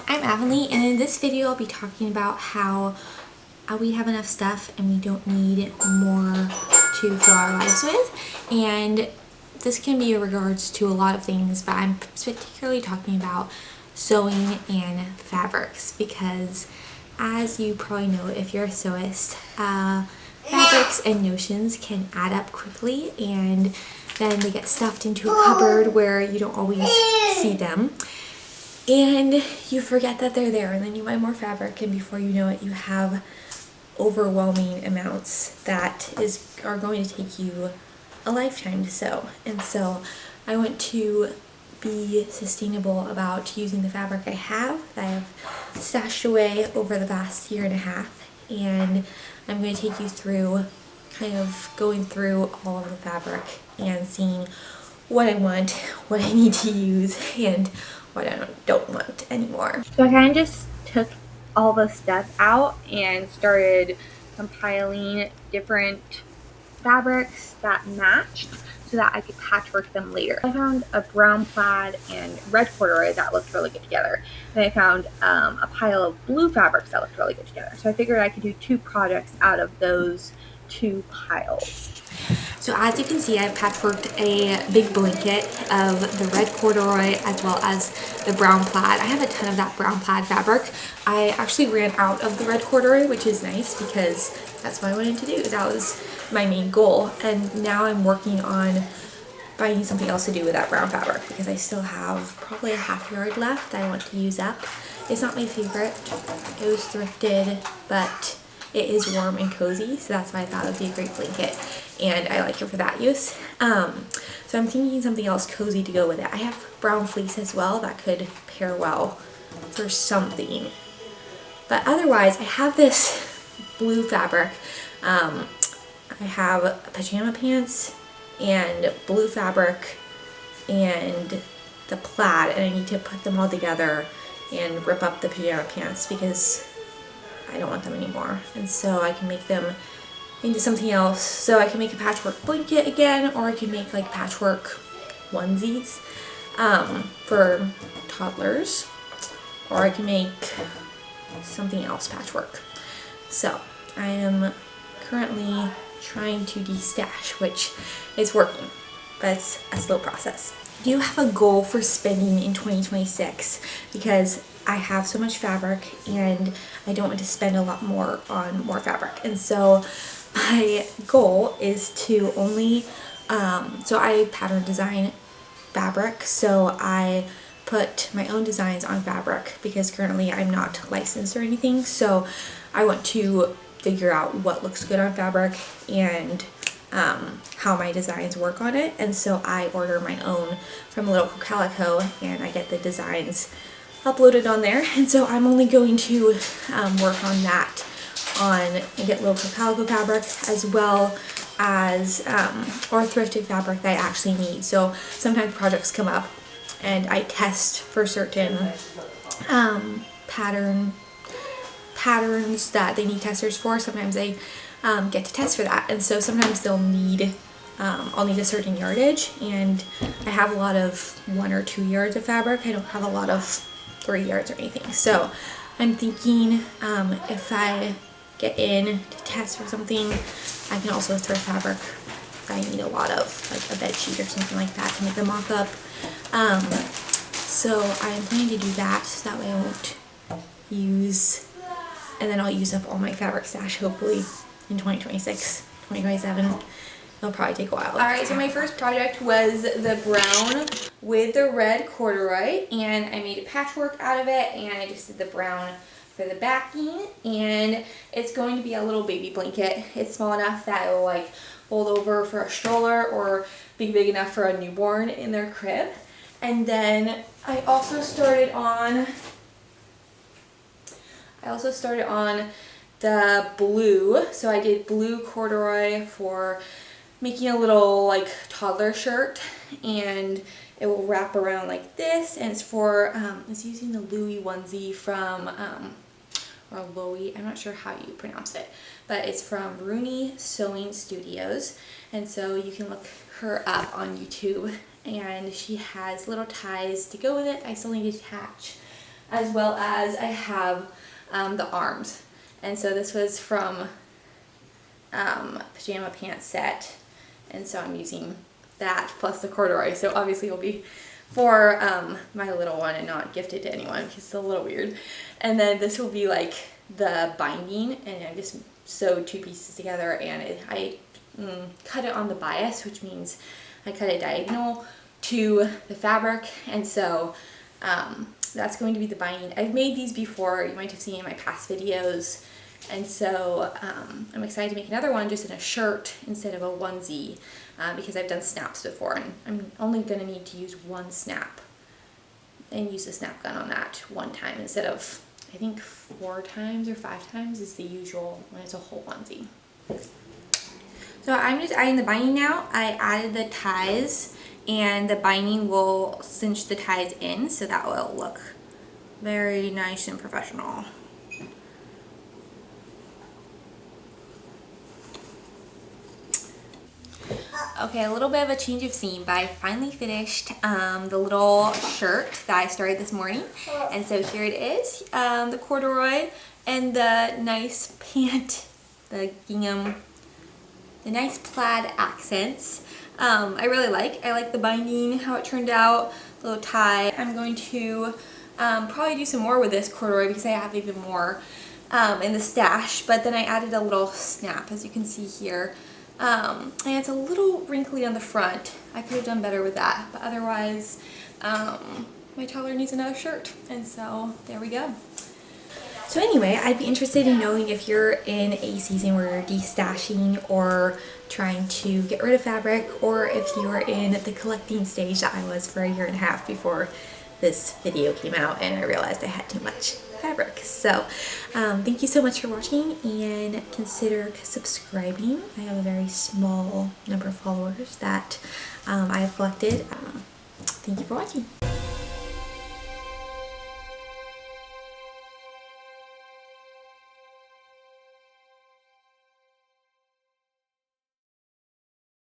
I'm Avonlea, and in this video I'll be talking about how we have enough stuff and we don't need more to fill our lives with. And this can be in regards to a lot of things, but I'm particularly talking about sewing and fabrics because, as you probably know if you're a sewist, fabrics and notions can add up quickly, and then they get stuffed into a cupboard where you don't always see them. And you forget that they're there, and then you buy more fabric, and before you know it, you have overwhelming amounts that are going to take you a lifetime to sew. And so I want to be sustainable about using the fabric I have, that I have stashed away over the past year and a half, and I'm going to take you through kind of going through all of the fabric and seeing what I want, what I need to use, and what I don't want anymore. So I kind of just took all the stuff out and started compiling different fabrics that matched so that I could patchwork them later. I found a brown plaid and red corduroy that looked really good together. And I found a pile of blue fabrics that looked really good together. So I figured I could do 2 projects out of those 2 piles. So as you can see, I've patchworked a big blanket of the red corduroy as well as the brown plaid. I have a ton of that brown plaid fabric. I actually ran out of the red corduroy, which is nice because that's what I wanted to do. That was my main goal. And now I'm working on finding something else to do with that brown fabric because I still have probably a half yard left that I want to use up. It's not my favorite. It was thrifted, but it is warm and cozy, so that's why I thought it would be a great blanket, and I like it for that use. So I'm thinking something else cozy to go with it. I have brown fleece as well that could pair well for something. But otherwise, I have this blue fabric. I have pajama pants and blue fabric and the plaid, and I need to put them all together and rip up the pajama pants because I don't want them anymore, and so I can make them into something else. So I can make a patchwork blanket again, or I can make like patchwork onesies for toddlers, or I can make something else patchwork. So I am currently trying to de-stash, which is working, but it's a slow process. Do you have a goal for spending in 2026? Because I have so much fabric and I don't want to spend a lot more on more fabric. And so my goal is to only, so I pattern design fabric. So I put my own designs on fabric because currently I'm not licensed or anything. So I want to figure out what looks good on fabric and how my designs work on it. And so I order my own from a local calico and I get the designs uploaded on there. And so I'm only going to work on that and get local calico fabric as well as or thrifted fabric that I actually need. So sometimes projects come up and I test for certain patterns that they need testers for. Sometimes I get to test for that, and so sometimes they'll need I'll need a certain yardage, and I have a lot of 1 or 2 yards of fabric. I don't have a lot of 3 yards or anything. So I'm thinking if I get in to test for something, I can also thrift fabric if I need a lot of, like a bed sheet or something like that to make a mock-up. So I'm planning to do that so that way I won't use, and then I'll use up all my fabric stash hopefully in 2026, 2027. It'll probably take a while. Alright, so my first project was the brown with the red corduroy, and I made a patchwork out of it, and I just did the brown for the backing, and it's going to be a little baby blanket. It's small enough that it will like fold over for a stroller or be big enough for a newborn in their crib. And then I also started on the blue. So I did blue corduroy for making a little like toddler shirt, and it will wrap around like this, and it's for it's using the Louis onesie from or Loie, I'm not sure how you pronounce it, but it's from Rooney Sewing Studios, and so you can look her up on YouTube, and she has little ties to go with it. I still need to attach as well as I have the arms. And so this was from pajama pants set, and so I'm using that plus the corduroy. So obviously it'll be for my little one and not gifted to anyone because it's a little weird. And then this will be like the binding, and I just sewed 2 pieces together, and I cut it on the bias, which means I cut it diagonal to the fabric, and so that's going to be the binding. I've made these before, you might have seen in my past videos, and so I'm excited to make another one just in a shirt instead of a onesie, because I've done snaps before, and I'm only going to need to use 1 snap and use the snap gun on that 1 time instead of, I think 4 times or 5 times is the usual when it's a whole onesie. So I'm just adding the binding now. I added the ties, and the binding will cinch the ties in, so that will look very nice and professional. Okay, a little bit of a change of scene, but I finally finished the little shirt that I started this morning. And so here it is, the corduroy and the nice pant, the gingham, the nice plaid accents. I really like the binding, how it turned out, the little tie. I'm going to probably do some more with this corduroy because I have even more in the stash, but then I added a little snap, as you can see here. And it's a little wrinkly on the front. I could have done better with that, but otherwise my toddler needs another shirt, and so there we go. So anyway, I'd be interested in knowing if you're in a season where you're destashing or trying to get rid of fabric, or if you're in the collecting stage that I was for 1.5 years before this video came out and I realized I had too much fabric. So thank you so much for watching, and consider subscribing. I have a very small number of followers that I have collected. Thank you for watching.